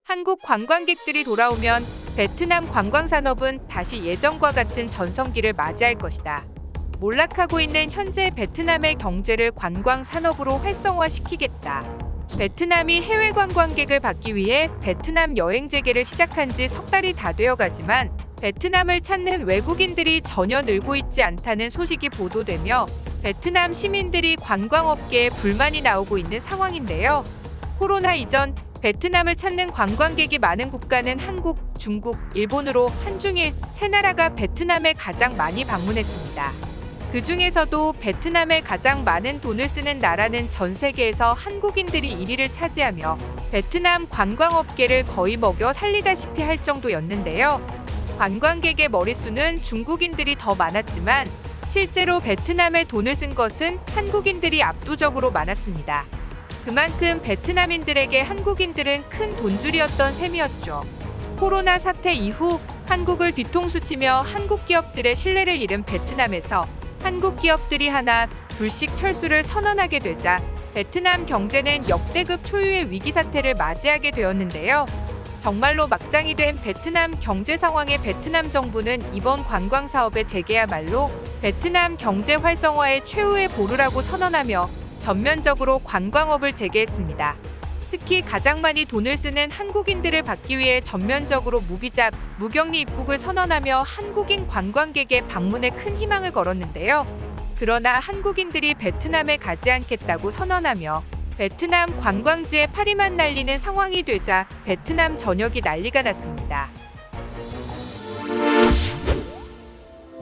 한국 관광객들이 돌아오면 베트남 관광산업은 다시 예전과 같은 전성기를 맞이할 것이다. 몰락하고 있는 현재 베트남의 경제를 관광산업으로 활성화시키겠다. 베트남이 해외 관광객을 받기 위해 베트남 여행 재개를 시작한 지 석 달이 다 되어가지만 베트남을 찾는 외국인들이 전혀 늘고 있지 않다는 소식이 보도되며 베트남 시민들이 관광업계에 불만이 나오고 있는 상황인데요. 코로나 이전 베트남을 찾는 관광객이 많은 국가는 한국, 중국, 일본으로 한중일 세 나라가 베트남에 가장 많이 방문했습니다. 그 중에서도 베트남에 가장 많은 돈을 쓰는 나라는 전 세계에서 한국인들이 1위를 차지하며 베트남 관광업계를 거의 먹여 살리다시피 할 정도였는데요. 관광객의 머릿수는 중국인들이 더 많았지만 실제로 베트남에 돈을 쓴 것은 한국인들이 압도적으로 많았습니다. 그만큼 베트남인들에게 한국인들은 큰 돈줄이었던 셈이었죠. 코로나 사태 이후 한국을 뒤통수 치며 한국 기업들의 신뢰를 잃은 베트남에서 한국 기업들이 하나 둘씩 철수를 선언하게 되자 베트남 경제는 역대급 초유의 위기 사태를 맞이하게 되었는데요. 정말로 막장이 된 베트남 경제 상황에 베트남 정부는 이번 관광 사업의 재개야말로 베트남 경제 활성화의 최후의 보루라고 선언하며 전면적으로 관광업을 재개했습니다. 특히 가장 많이 돈을 쓰는 한국인들을 받기 위해 전면적으로 무비자, 무격리 입국을 선언하며 한국인 관광객의 방문에 큰 희망을 걸었는데요. 그러나 한국인들이 베트남에 가지 않겠다고 선언하며 베트남 관광지에 파리만 날리는 상황이 되자 베트남 전역이 난리가 났습니다.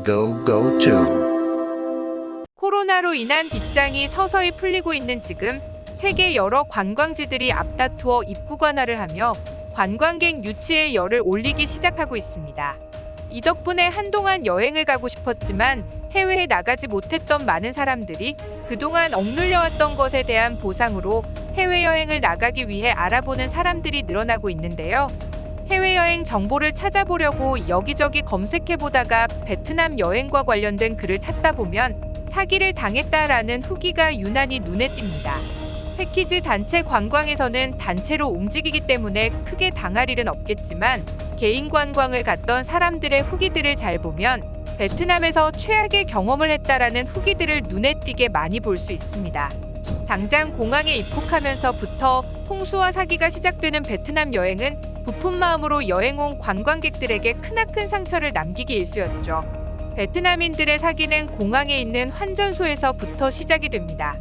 Go to. 코로나로 인한 빗장이 서서히 풀리고 있는 지금 세계 여러 관광지들이 앞다투어 입국 완화를 하며 관광객 유치의 열을 올리기 시작하고 있습니다. 이 덕분에 한동안 여행을 가고 싶었지만 해외에 나가지 못했던 많은 사람들이 그동안 억눌려왔던 것에 대한 보상으로 해외여행을 나가기 위해 알아보는 사람들이 늘어나고 있는데요. 해외여행 정보를 찾아보려고 여기저기 검색해보다가 베트남 여행과 관련된 글을 찾다 보면 사기를 당했다라는 후기가 유난히 눈에 띕니다. 패키지 단체 관광에서는 단체로 움직이기 때문에 크게 당할 일은 없겠지만 개인 관광을 갔던 사람들의 후기들을 잘 보면 베트남에서 최악의 경험을 했다라는 후기들을 눈에 띄게 많이 볼 수 있습니다. 당장 공항에 입국하면서부터 통수와 사기가 시작되는 베트남 여행은 부푼 마음으로 여행 온 관광객들에게 크나큰 상처를 남기기 일쑤였죠. 베트남인들의 사기는 공항에 있는 환전소에서부터 시작이 됩니다.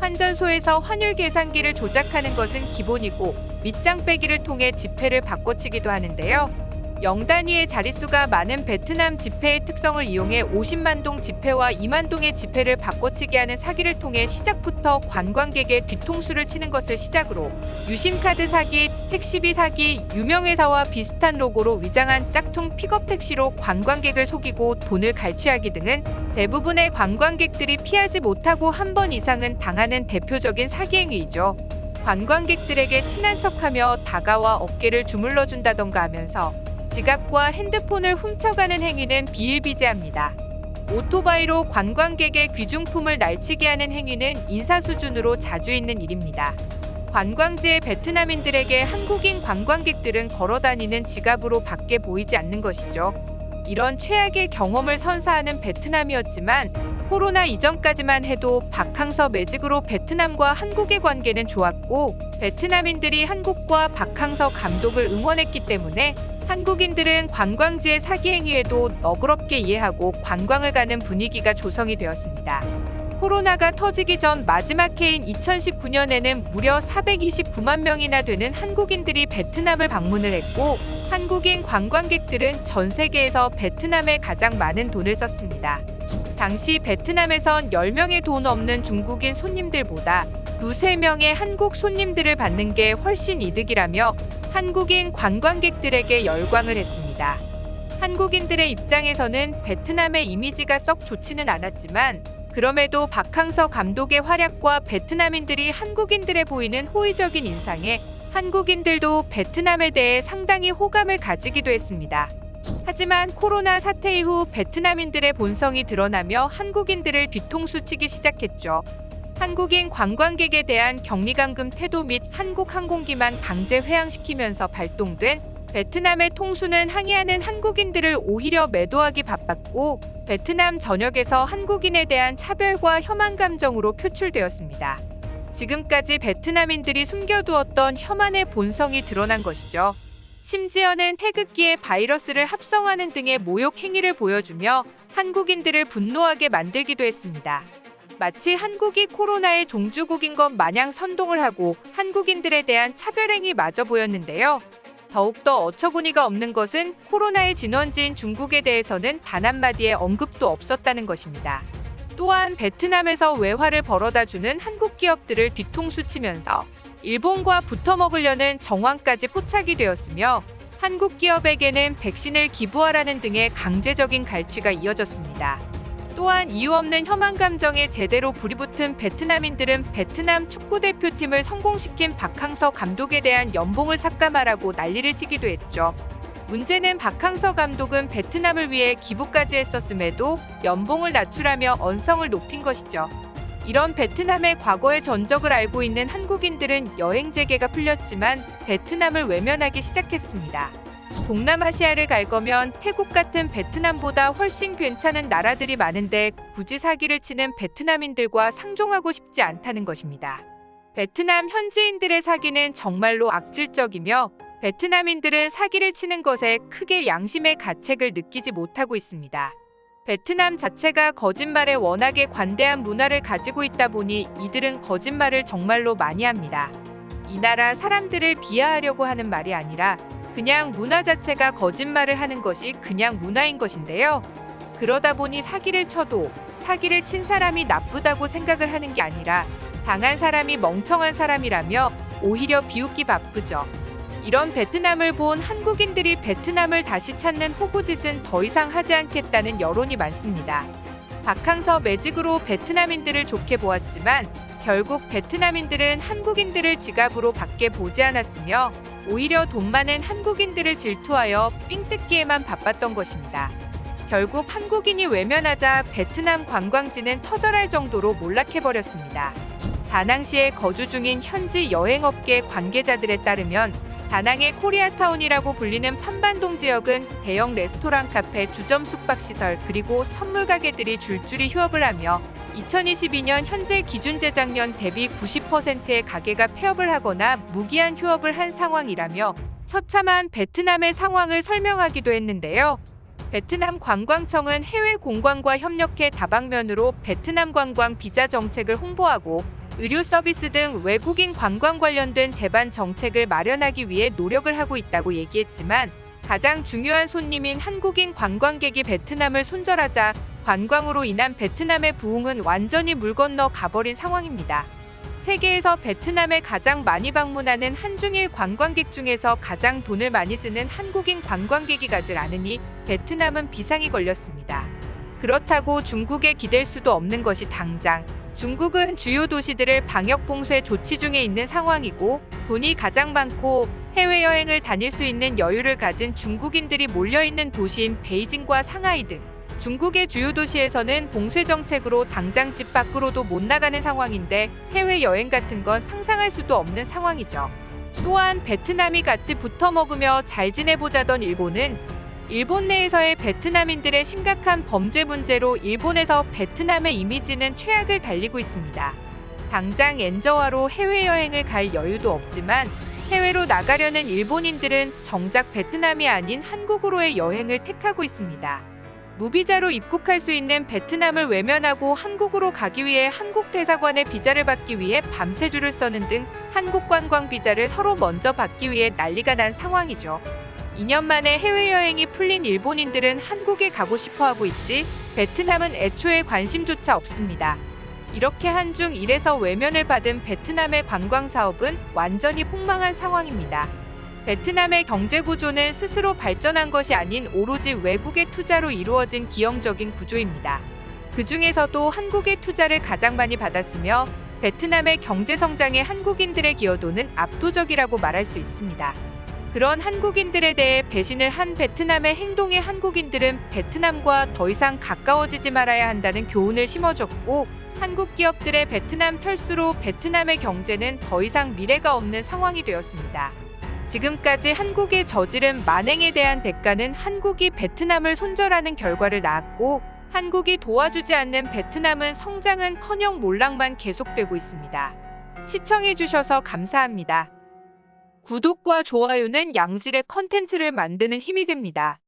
환전소에서 환율 계산기를 조작하는 것은 기본이고 밑장 빼기를 통해 지폐를 바꿔치기도 하는데요. 0단위의 자릿수가 많은 베트남 지폐의 특성을 이용해 50만 동 지폐와 2만 동의 지폐를 바꿔치기 하는 사기를 통해 시작부터 관광객의 뒤통수를 치는 것을 시작으로 유심카드 사기, 택시비 사기, 유명회사와 비슷한 로고로 위장한 짝퉁 픽업 택시로 관광객을 속이고 돈을 갈취하기 등은 대부분의 관광객들이 피하지 못하고 한 번 이상은 당하는 대표적인 사기 행위이죠. 관광객들에게 친한 척하며 다가와 어깨를 주물러준다던가 하면서 지갑과 핸드폰을 훔쳐가는 행위는 비일비재합니다. 오토바이로 관광객의 귀중품을 날치게 하는 행위는 인사 수준으로 자주 있는 일입니다. 관광지의 베트남인들에게 한국인 관광객들은 걸어다니는 지갑으로 밖에 보이지 않는 것이죠. 이런 최악의 경험을 선사하는 베트남이었지만 코로나 이전까지만 해도 박항서 매직으로 베트남과 한국의 관계는 좋았고 베트남인들이 한국과 박항서 감독을 응원했기 때문에 한국인들은 관광지의 사기 행위에도 너그럽게 이해하고 관광을 가는 분위기가 조성이 되었습니다. 코로나가 터지기 전 마지막 해인 2019년에는 무려 429만 명이나 되는 한국인들이 베트남을 방문을 했고 한국인 관광객들은 전 세계에서 베트남에 가장 많은 돈을 썼습니다. 당시 베트남에선 10명의 돈 없는 중국인 손님들보다 두세 명의 한국 손님들을 받는 게 훨씬 이득이라며 한국인 관광객들에게 열광을 했습니다. 한국인들의 입장에서는 베트남의 이미지가 썩 좋지는 않았지만 그럼에도 박항서 감독의 활약과 베트남인들이 한국인들에 보이는 호의적인 인상에 한국인들도 베트남에 대해 상당히 호감을 가지기도 했습니다. 하지만 코로나 사태 이후 베트남인들의 본성이 드러나며 한국인들을 뒤통수 치기 시작했죠. 한국인 관광객에 대한 격리감금 태도 및 한국 항공기만 강제 회항시키면서 발동된 베트남의 통수는 항의하는 한국인들을 오히려 매도하기 바빴고 베트남 전역에서 한국인에 대한 차별과 혐한 감정으로 표출되었습니다. 지금까지 베트남인들이 숨겨두었던 혐한의 본성이 드러난 것이죠. 심지어는 태극기에 바이러스를 합성하는 등의 모욕 행위를 보여주며 한국인들을 분노하게 만들기도 했습니다. 마치 한국이 코로나의 종주국인 것 마냥 선동을 하고 한국인들에 대한 차별행위마저 보였는데요. 더욱더 어처구니가 없는 것은 코로나의 진원지인 중국에 대해서는 단 한마디의 언급도 없었다는 것입니다. 또한 베트남에서 외화를 벌어다주는 한국 기업들을 뒤통수 치면서 일본과 붙어먹으려는 정황까지 포착이 되었으며 한국 기업에게는 백신을 기부하라는 등의 강제적인 갈취가 이어졌습니다. 또한 이유 없는 혐한 감정에 제대로 불이 붙은 베트남인들은 베트남 축구대표팀을 성공시킨 박항서 감독에 대한 연봉을 삭감하라고 난리를 치기도 했죠. 문제는 박항서 감독은 베트남을 위해 기부까지 했었음에도 연봉을 낮추라며 언성을 높인 것이죠. 이런 베트남의 과거의 전적을 알고 있는 한국인들은 여행 재개가 풀렸지만 베트남을 외면하기 시작했습니다. 동남아시아를 갈 거면 태국 같은 베트남보다 훨씬 괜찮은 나라들이 많은데 굳이 사기를 치는 베트남인들과 상종하고 싶지 않다는 것입니다. 베트남 현지인들의 사기는 정말로 악질적이며 베트남인들은 사기를 치는 것에 크게 양심의 가책을 느끼지 못하고 있습니다. 베트남 자체가 거짓말에 워낙에 관대한 문화를 가지고 있다 보니 이들은 거짓말을 정말로 많이 합니다. 이 나라 사람들을 비하하려고 하는 말이 아니라 그냥 문화 자체가 거짓말을 하는 것이 그냥 문화인 것인데요. 그러다 보니 사기를 쳐도 사기를 친 사람이 나쁘다고 생각을 하는 게 아니라 당한 사람이 멍청한 사람이라며 오히려 비웃기 바쁘죠. 이런 베트남을 본 한국인들이 베트남을 다시 찾는 호구짓은 더 이상 하지 않겠다는 여론이 많습니다. 박항서 매직으로 베트남인들을 좋게 보았지만 결국 베트남인들은 한국인들을 지갑으로 밖에 보지 않았으며 오히려 돈 많은 한국인들을 질투하여 삥 뜯기에만 바빴던 것입니다. 결국 한국인이 외면하자 베트남 관광지는 처절할 정도로 몰락해버렸습니다. 다낭시에 거주 중인 현지 여행업계 관계자들에 따르면 다낭의 코리아타운이라고 불리는 판반동 지역은 대형 레스토랑, 카페, 주점, 숙박시설 그리고 선물 가게들이 줄줄이 휴업을 하며 2022년 현재 기준 재작년 대비 90%의 가게가 폐업을 하거나 무기한 휴업을 한 상황이라며 처참한 베트남의 상황을 설명하기도 했는데요. 베트남 관광청은 해외 공관과 협력해 다방면으로 베트남 관광 비자 정책을 홍보하고 의료 서비스 등 외국인 관광 관련된 제반 정책을 마련하기 위해 노력을 하고 있다고 얘기했지만 가장 중요한 손님인 한국인 관광객이 베트남을 손절하자 관광으로 인한 베트남의 부흥은 완전히 물 건너 가버린 상황입니다. 세계에서 베트남에 가장 많이 방문하는 한중일 관광객 중에서 가장 돈을 많이 쓰는 한국인 관광객이 가질 않으니 베트남은 비상이 걸렸습니다. 그렇다고 중국에 기댈 수도 없는 것이 당장 중국은 주요 도시들을 방역 봉쇄 조치 중에 있는 상황이고 돈이 가장 많고 해외여행을 다닐 수 있는 여유를 가진 중국인들이 몰려있는 도시인 베이징과 상하이 등 중국의 주요 도시에서는 봉쇄 정책으로 당장 집 밖으로도 못 나가는 상황인데 해외여행 같은 건 상상할 수도 없는 상황이죠. 또한 베트남이 같이 붙어먹으며 잘 지내보자던 일본은 일본 내에서의 베트남인들의 심각한 범죄 문제로 일본에서 베트남의 이미지는 최악을 달리고 있습니다. 당장 엔저와로 해외여행을 갈 여유도 없지만 해외로 나가려는 일본인들은 정작 베트남이 아닌 한국으로의 여행을 택하고 있습니다. 무비자로 입국할 수 있는 베트남을 외면하고 한국으로 가기 위해 한국 대사관의 비자를 받기 위해 밤새 줄을 서는 등 한국 관광 비자를 서로 먼저 받기 위해 난리가 난 상황이죠. 2년 만에 해외여행이 풀린 일본인들은 한국에 가고 싶어 하고 있지 베트남은 애초에 관심조차 없습니다. 이렇게 한중 일에서 외면을 받은 베트남의 관광 사업은 완전히 폭망한 상황입니다. 베트남의 경제 구조는 스스로 발전한 것이 아닌 오로지 외국의 투자로 이루어진 기형적인 구조입니다. 그 중에서도 한국의 투자를 가장 많이 받았으며 베트남의 경제 성장에 한국인들의 기여도는 압도적이라고 말할 수 있습니다. 그런 한국인들에 대해 배신을 한 베트남의 행동에 한국인들은 베트남과 더 이상 가까워지지 말아야 한다는 교훈을 심어줬고 한국 기업들의 베트남 철수로 베트남의 경제는 더 이상 미래가 없는 상황이 되었습니다. 지금까지 한국이 저지른 만행에 대한 대가는 한국이 베트남을 손절하는 결과를 낳았고, 한국이 도와주지 않는 베트남은 성장은커녕 몰락만 계속되고 있습니다. 시청해주셔서 감사합니다. 구독과 좋아요는 양질의 컨텐츠를 만드는 힘이 됩니다.